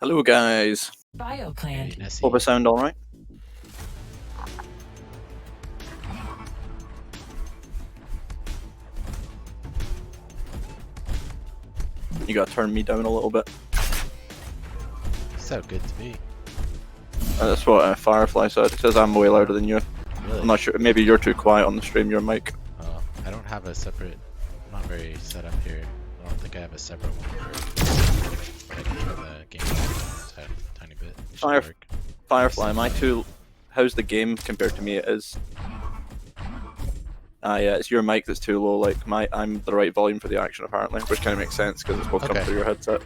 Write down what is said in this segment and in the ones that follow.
Hello guys. Bioplant. Hope I sound alright. You gotta turn me down a little bit. Sound good to me. That's what Firefly said. It says I'm way louder than you. Really? I'm not sure. Maybe you're too quiet on the stream, your mic. I don't have a separate. I'm not very set up here. I don't think I have a separate one for. I can turn the game down a tiny bit. It should work. Firefly, am I too... How's the game compared to me? It is... yeah, it's your mic that's too low. Like, I'm the right volume for the action apparently, which kind of makes sense because it's both coming through your headset.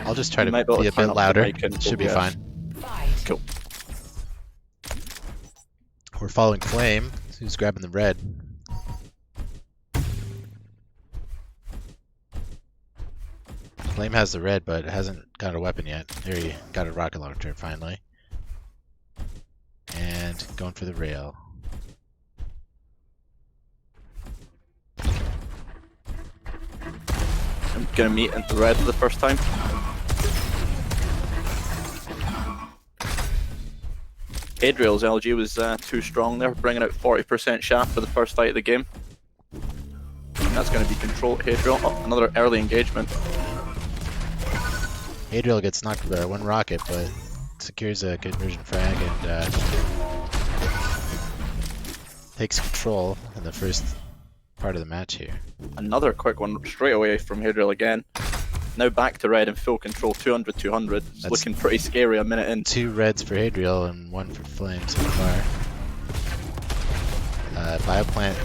I'll just try to be be a bit louder. It should be fine. Cool. We're following Flame, who's grabbing the red. Flame has the red, but hasn't got a weapon yet. There he got a rocket launcher finally. And going for the rail. I'm gonna meet into the red for the first time. Hadriel's LG was too strong there, bringing out 40% shaft for the first fight of the game. That's going to be control Hadriel. Oh, another early engagement. Hadriel gets knocked with one rocket, but secures a conversion frag and takes control in the first part of the match here. Another quick one straight away from Hadriel again. Now back to red in full control, 200-200. It's looking pretty scary a minute in. 2 reds for Hadriel and 1 for Flame so far. Bioplant,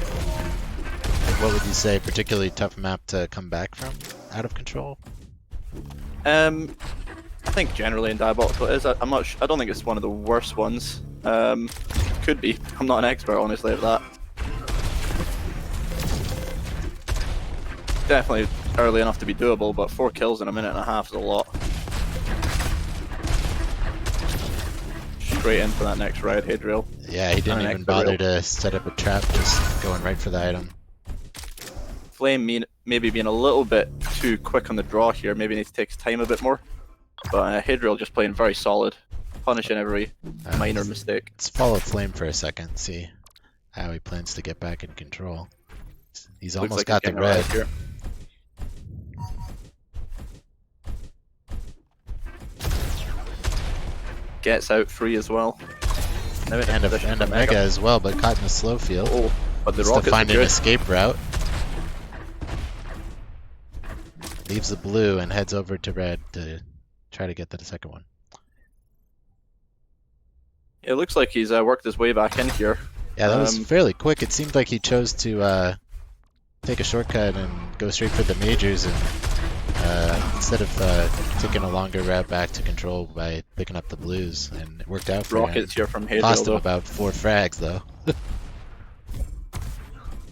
what would you say, particularly tough map to come back from? Out of control? I think generally in Diabotical it is. I don't think it's one of the worst ones. Could be. I'm not an expert honestly at that. Definitely early enough to be doable, but 4 kills in a minute and a half is a lot. Straight in for that next red, Hadriel. Yeah, he didn't even bother to set up a trap, just going right for the item. Flame maybe being a little bit too quick on the draw here, maybe needs to take his time a bit more. But Hadriel just playing very solid, punishing every minor mistake. Let's follow Flame for a second, see how he plans to get back in control. He's almost like got the red. Here. Gets out free as well. And a mega as well, but caught in the slow field. Oh, but the rockets to find an good. escape route. Leaves the blue and heads over to red to try to get the second one. It looks like he's worked his way back in here. Yeah, that was fairly quick. It seemed like he chose to take a shortcut and go straight for the majors, and instead of taking a longer route back to control by picking up the blues, and it worked out for rockets him. Here from Hadriel, Cost him about 4 frags though.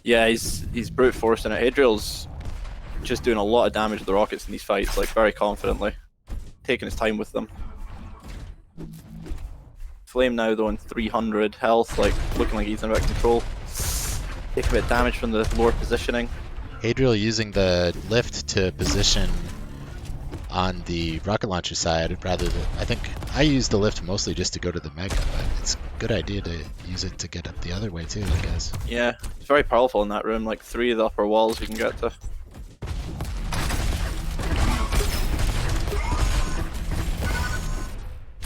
Yeah, he's brute forcing it. Hadriel's just doing a lot of damage with the rockets in these fights, like very confidently, taking his time with them. Flame now though in 300 health, like looking like he's in about control. Taking a bit of damage from the lower positioning. Hadriel using the lift to position on the rocket launcher side rather than... I think I use the lift mostly just to go to the mega, but it's a good idea to use it to get up the other way too, I guess. Yeah, it's very powerful in that room, like 3 of the upper walls you can get to.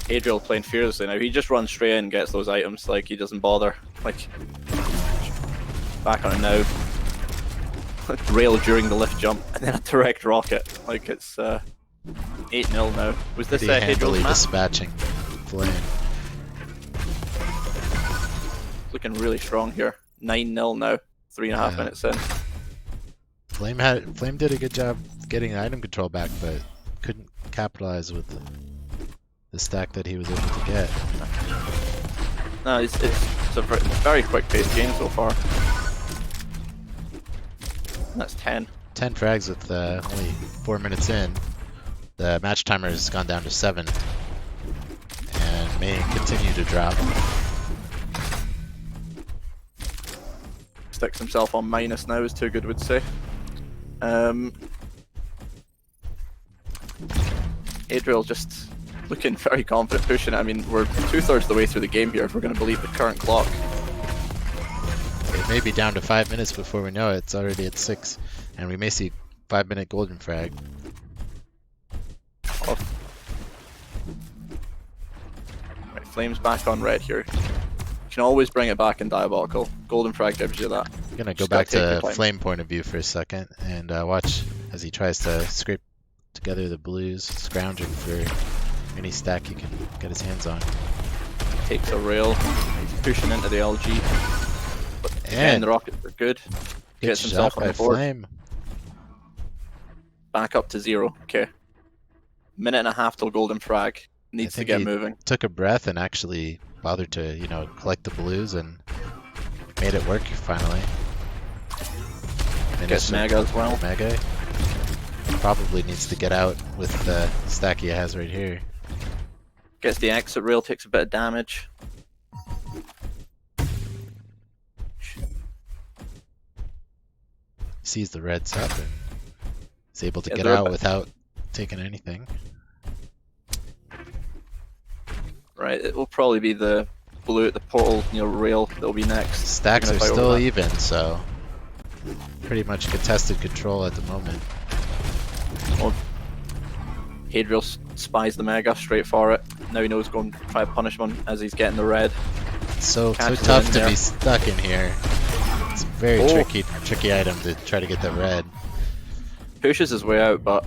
Hadriel playing fearlessly now. He just runs straight in and gets those items, like he doesn't bother. Like, back on it now. Rail during the lift jump, and then a direct rocket. Like it's 8-0 now. Was this handily Hadriel's dispatching Flame? Looking really strong here. 9-0 now. 3.5 minutes in. Flame did a good job getting item control back, but couldn't capitalize with the stack that he was able to get. No, it's a very quick paced game so far. That's 10. 10 frags with only 4 minutes in. The match timer has gone down to 7 and may continue to drop. Sticks himself on minus now, as Too Good would say. Hadriel just looking very confident pushing it. I mean, we're 2/3 of the way through the game here if we're going to believe the current clock. It may be down to 5 minutes before we know it. It's already at 6, and we may see 5-minute golden frag. Oh. Right, Flame's back on red here. You can always bring it back in Diabolical. Golden frag gives you that. I'm gonna go Just back gotta take to your time. Flame point of view for a second and watch as he tries to scrape together the blues, scrounging for any stack he can get his hands on. Takes a rail. He's pushing into the LG. But again, And the rockets are good. good Gets shot himself on by the board. Flame. Back up to 0. Okay. Minute and a half till golden frag. Needs to think get he moving. Took a breath and actually bothered to, you know, collect the blues and made it work finally. Gets Finished Mega as well. Mega. Probably needs to get out with the stack he has right here. Gets the exit rail, takes a bit of damage. Sees the reds up and is able to Yeah, get they're a out bit- without taking anything. Right, it will probably be the blue at the portal, rail that'll be next. Stacks They're are gonna fight still over that. even, so pretty much contested control at the moment. Hadriel spies the Mega straight for it. Now he knows going to try to punish him as he's getting the red. So Catches it tough in to there. be stuck in here. It's a very Oh. tricky item to try to get the red. Pushes his way out, but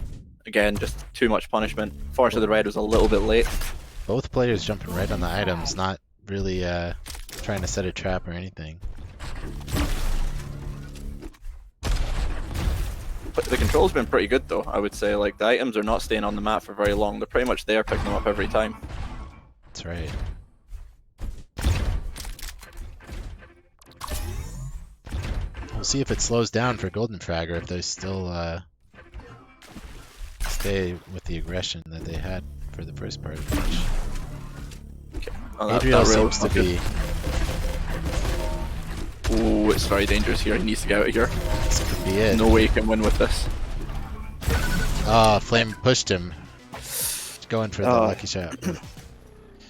again, just too much punishment. Fortunately, the red was a little bit late. Both players jumping right on the items, not really trying to set a trap or anything. But the control's been pretty good though, I would say. Like, the items are not staying on the map for very long. They're pretty much there, picking them up every time. That's right. We'll see if it slows down for Golden Frag or if they still stay with the aggression that they had for the first part of the match. Oh, Hadriel that rail seems to was good. be. Oh, it's very dangerous here. He needs to get out of here. This could be it. No way he can win with this. Oh, Flame pushed him. Going for the Oh. lucky shot.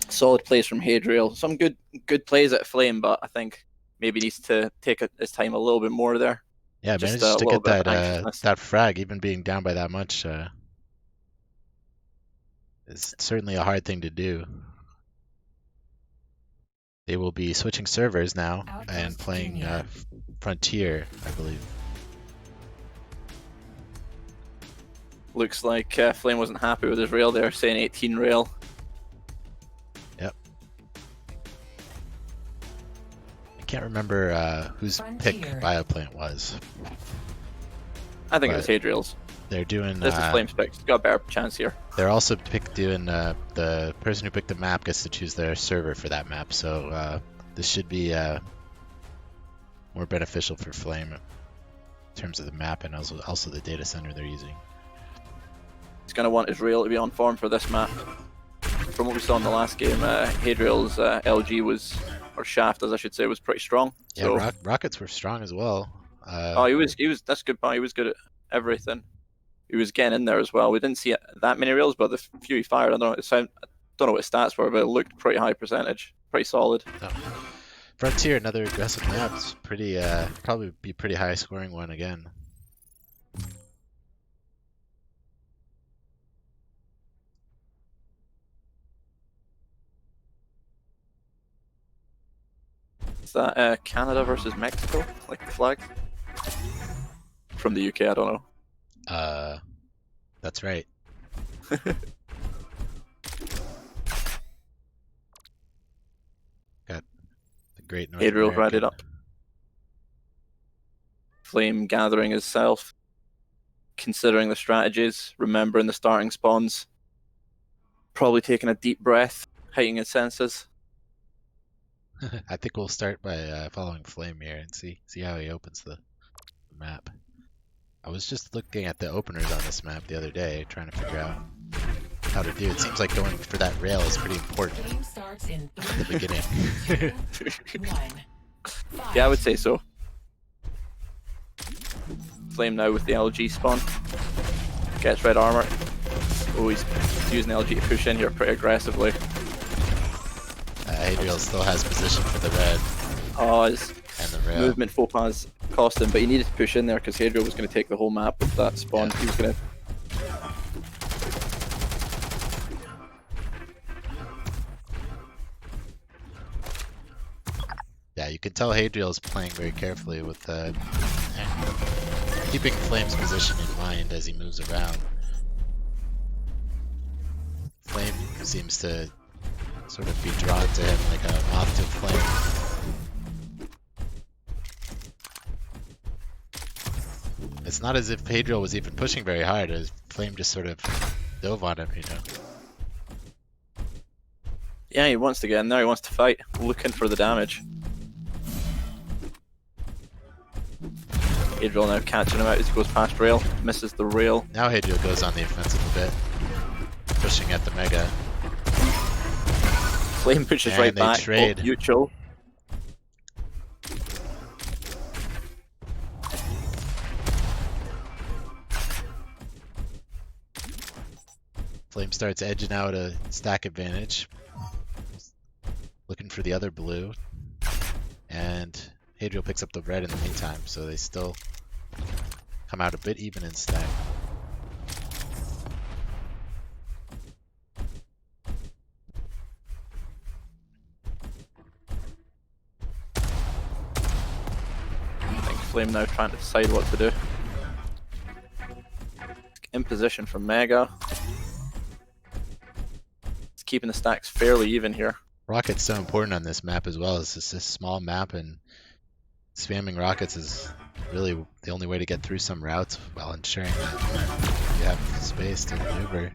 Solid plays from Hadriel. Some good plays at Flame, but I think maybe needs to take his time a little bit more there. Yeah, Just managed a to little get bit of that anxiousness. that frag, even being down by that much. Is certainly a hard thing to do. They will be switching servers now and playing Frontier, I believe. Looks like Flame wasn't happy with his rail there, saying 18 rail. Yep. I can't remember whose pick Frontier. Bioplant was. I think it was But- Hadriel's. They're doing. This is Flame's pick. He's got a better chance here. They're also doing the person who picked the map gets to choose their server for that map. So this should be more beneficial for Flame in terms of the map and also the data center they're using. He's going to want his rail to be on form for this map. From what we saw in the last game, Hadriel's LG was, or shaft as I should say, was pretty strong. Yeah, So, rockets were strong as well. he was. That's good. He was good at everything. He was getting in there as well. We didn't see that many rails, but the few he fired, I don't know what his stats were, but it looked pretty high percentage, pretty solid. Frontier, another aggressive map. It's pretty probably be pretty high scoring one again. Is that Canada versus Mexico, like the flag? From the UK, I don't know. That's right. Got the great North Hadriel read American. it up. Flame gathering himself, considering the strategies, remembering the starting spawns, probably taking a deep breath, heightening his senses. I think we'll start by following Flame here and see how he opens the map. I was just looking at the openers on this map the other day, trying to figure out how to do. It seems like going for that rail is pretty important Game starts in at the beginning. 3, 2, 1. Yeah, I would say so. Flame now with the LG spawn. Gets red armor. Oh, he's using LG to push in here pretty aggressively. Hadriel still has position for the red Oh, his and the rail. movement faux pas cost him, but he needed to push in there because Hadriel was going to take the whole map with that spawn. Yeah. He was going to. Yeah, you can tell Hadriel's playing very carefully with keeping Flame's position in mind as he moves around. Flame seems to sort of be drawn to him like a moth to a flame. It's not as if Hadriel was even pushing very hard, as Flame just sort of dove on him, you know. Yeah, he wants to get in there. He wants to fight, looking for the damage. Hadriel now catching him out as he goes past rail, misses the rail. Now Hadriel goes on the offensive a bit, pushing at the Mega. Flame pushes And right they back. trade. Oh, neutral. Flame starts edging out a stack advantage, looking for the other blue, and Hadriel picks up the red in the meantime, so they still come out a bit even in stack. I think Flame now trying to decide what to do. In position for Mega. It's keeping the stacks fairly even here. Rocket's so important on this map as well. It's just a small map, and spamming rockets is really the only way to get through some routes while ensuring that you have space to maneuver.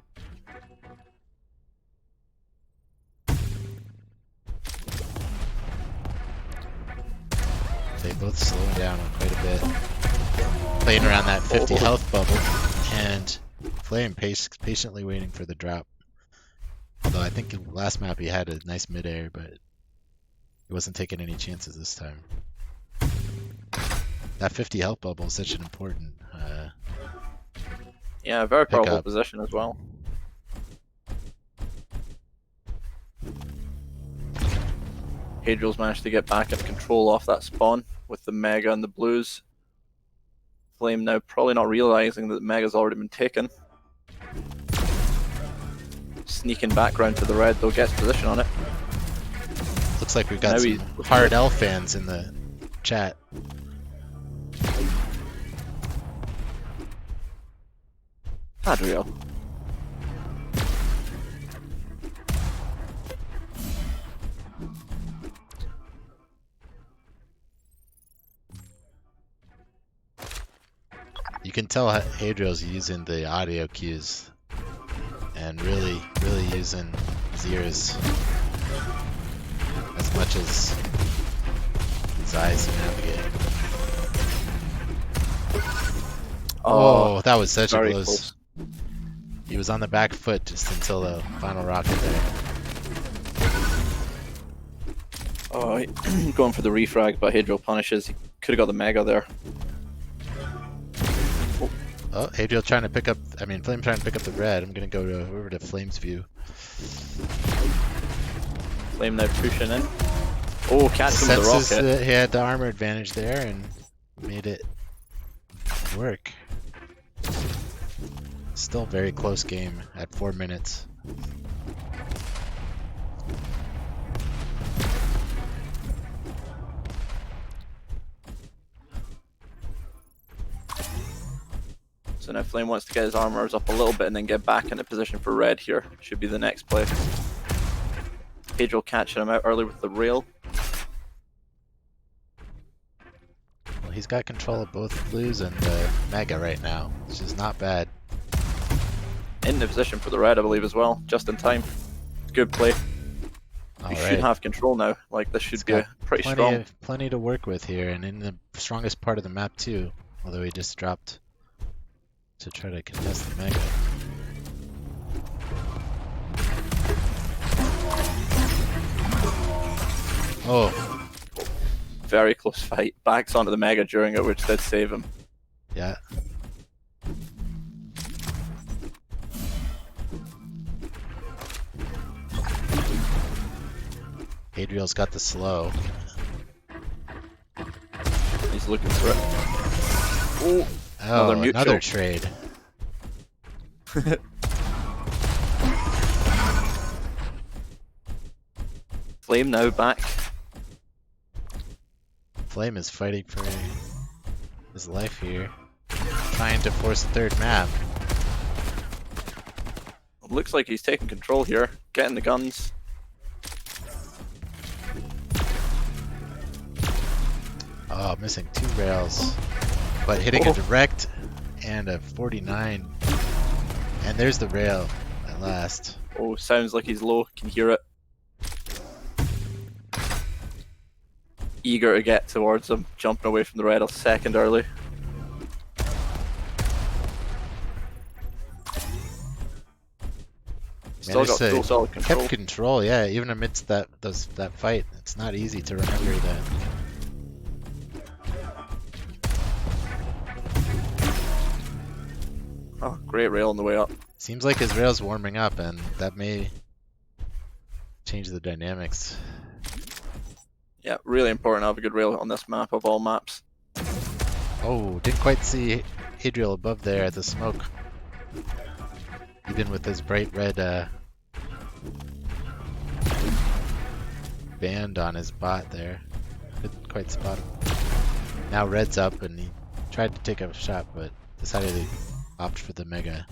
They both slowing down quite a bit, playing around that 50 health bubble, and Flame patiently waiting for the drop. Although I think in the last map he had a nice mid-air, but he wasn't taking any chances this time. That 50 health bubble is such an important Yeah, very powerful Pickup. position as well. Hadriel's managed to get back into control off that spawn with the Mega and the blues. Flame now probably not realizing that the Mega's already been taken. Sneaking back round to the red though, gets position on it. Looks like we've got Now some he's- Hard L fans in the chat. Hadriel. You can tell Hadriel's using the audio cues and really using his ears as much as his eyes to navigate. Oh, that was such a very close. He was on the back foot just until the final rocket there. Oh, going for the refrag, but Hadriel punishes. He could have got the Mega there. Oh, Hadriel trying to pick up, Flame trying to pick up the red. I'm gonna go over to Flame's view. Flame now pushing in. Oh, catching the Senses rocket. that he had the armor advantage there and made it work. Still very close game at 4 minutes. So now Flame wants to get his armors up a little bit and then get back into position for red here. Should be the next play. Hadriel catching him out early with the rail. Well, he's got control of both blues and Mega right now, which is not bad. In the position for the red, I believe, as well. Just in time. Good play. All We right. should have control now. Like, this should He's be got pretty strong. plenty to work with here, and in the strongest part of the map too. Although he just dropped to try to contest the Mega. Oh, Very close fight. Backs onto the Mega during it, which did save him. yeah. Hadriel's got the slow. He's looking for it. Oh, Oh, mutual. another trade. Flame now back. Flame is fighting for his life here. Trying to force a third map. Looks like he's taking control here, getting the guns. Oh, missing 2 rails. But hitting a direct and a 49. And there's the rail at last. Oh, sounds like he's low, can hear it. Eager to get towards him, jumping away from the red a second early. Still got full solid control. Kept control, yeah, even amidst that fight. It's not easy to remember that. Oh, great rail on the way up. Seems like his rail's warming up, and that may change the dynamics. Yeah, really important to have a good rail on this map of all maps. Oh, didn't quite see Hadriel above there at the smoke. Even with his bright red band on his bot there. Couldn't quite spot him. Now red's up, and he tried to take a shot, but decided to opt for the mega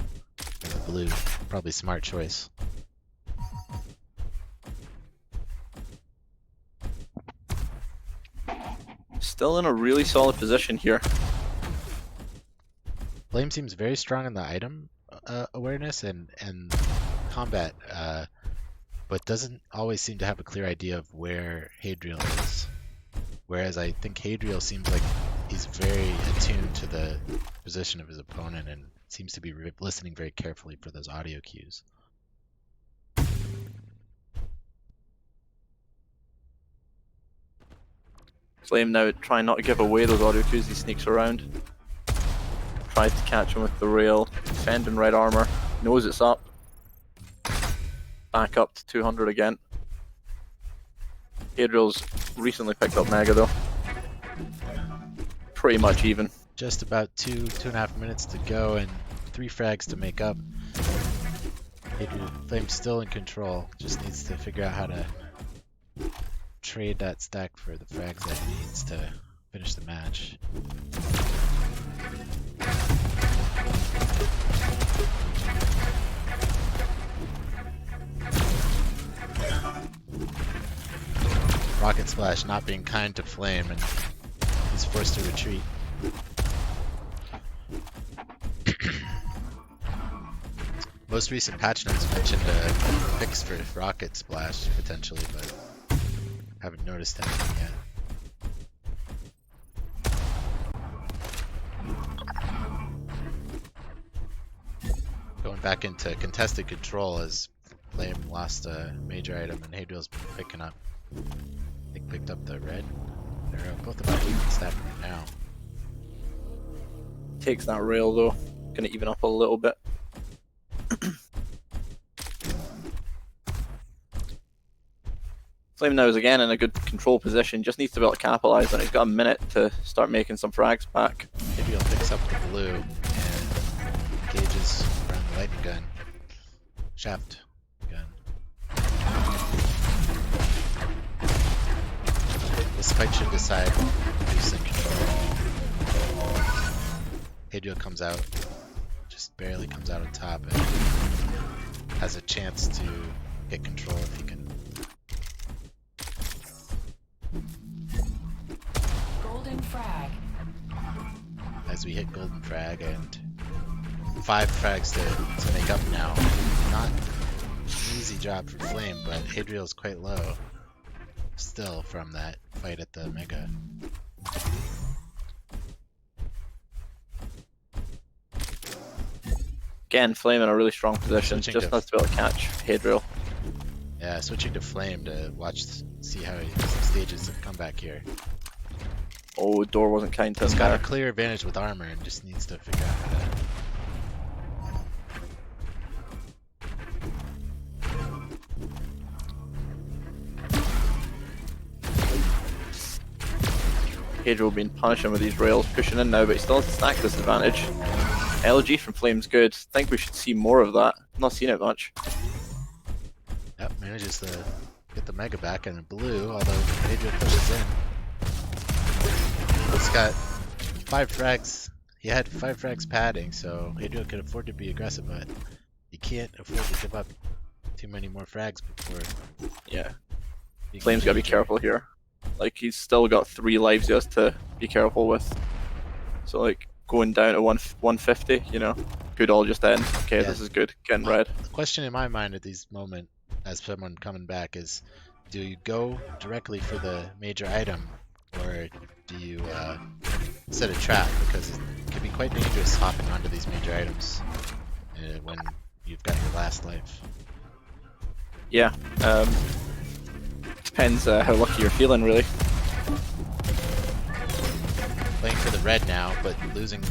and the blue. Probably smart choice. Still in a really solid position here. Flame seems very strong in the item awareness and combat, but doesn't always seem to have a clear idea of where Hadriel is. Whereas I think Hadriel seems like he's very attuned to the position of his opponent and seems to be listening very carefully for those audio cues. Flame now trying not to give away those audio cues, he sneaks around. Tries to catch him with the rail, defending red armor, knows it's up. Back up to 200 again. Hadriel's recently picked up Mega though. Pretty much even. Just about 2.5 minutes to go and 3 frags to make up. Flame's still in control, just needs to figure out how to trade that stack for the frags that he needs to finish the match. Rocket Splash not being kind to Flame, and he's forced to retreat. Most recent patch notes mentioned a fix for Rocket Splash potentially, but haven't noticed anything yet. Going back into contested control as Flame lost a major item and Hadriel's picking up. I think picked up the red. They're both about even stack right now. Takes that rail though, gonna even up a little bit. Flame now is again in a good control position, just needs to be able to capitalize on it. He's got a minute to start making some frags back. Hadriel picks up the blue and engages around the lightning gun. Shaft gun. This fight should decide who's in control. Hadriel comes out, just barely comes out on top and has a chance to get control if he can. Golden frag. As we hit golden frag and 5 frags to make up now. Not an easy job for Flame, but Hadriel's quite low still from that fight at the Mega. Again, Flame in a really strong position, Switching just to- has to be able to catch Hadriel. Yeah, switching to Flame to see how his stages of comeback here. Oh, door wasn't kind to He's him got a there. clear advantage with armor and just needs to figure out how to. Hadriel been punishing with these rails, pushing in now, but he still has a stack disadvantage. LG from Flame's good. Think we should see more of that. Not seen it much. Yep, manages to get the Mega back in blue, although Hadriel pushes in. He's got 5 frags. He had 5 frags padding, so Hadriel could afford to be aggressive, but he can't afford to give up too many more frags before. Yeah. being Flame's in gotta be danger. careful here. Like, he's still got 3 lives he has to be careful with. So, like, going down to 150, you know, could all just end. Okay, Yeah. this is good. Getting My- red. The question in my mind at this moment, as someone coming back, is do you go directly for the major item, or do you set a trap? Because it can be quite dangerous hopping onto these major items when you've got your last life. Yeah. Depends how lucky you're feeling, really. Playing for the red now, but losing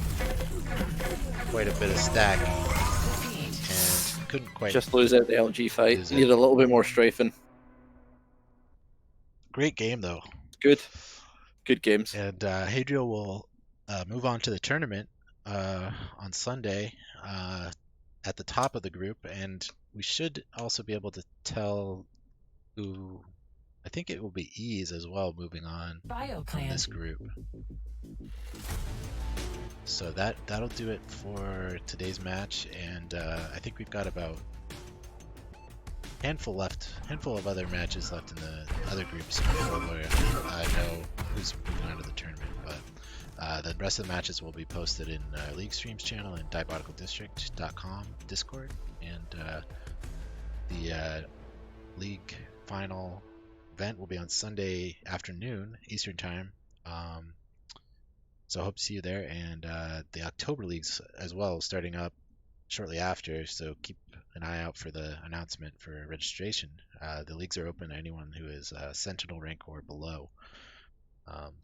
quite a bit of stack, and couldn't quite. Just lose out the LG fight. Lose it. Need a little bit more strafing. Great game though. Good. Good games. And Hadriel will move on to the tournament on Sunday at the top of the group, and we should also be able to tell who. I think it will be Ease as well moving on from this Bioclan. group. So that'll do it for today's match, and I think we've got about handful of other matches left in the other groups before I know who's moving on to the tournament. But the rest of the matches will be posted in League Streams channel and diaboticaldistrict.com Discord, and the League final event will be on Sunday afternoon Eastern time. So I hope to see you there, and the October leagues as well starting up shortly after, so keep an eye out for the announcement for registration. The leagues are open to anyone who is Sentinel rank or below,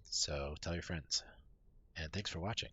so tell your friends, and thanks for watching.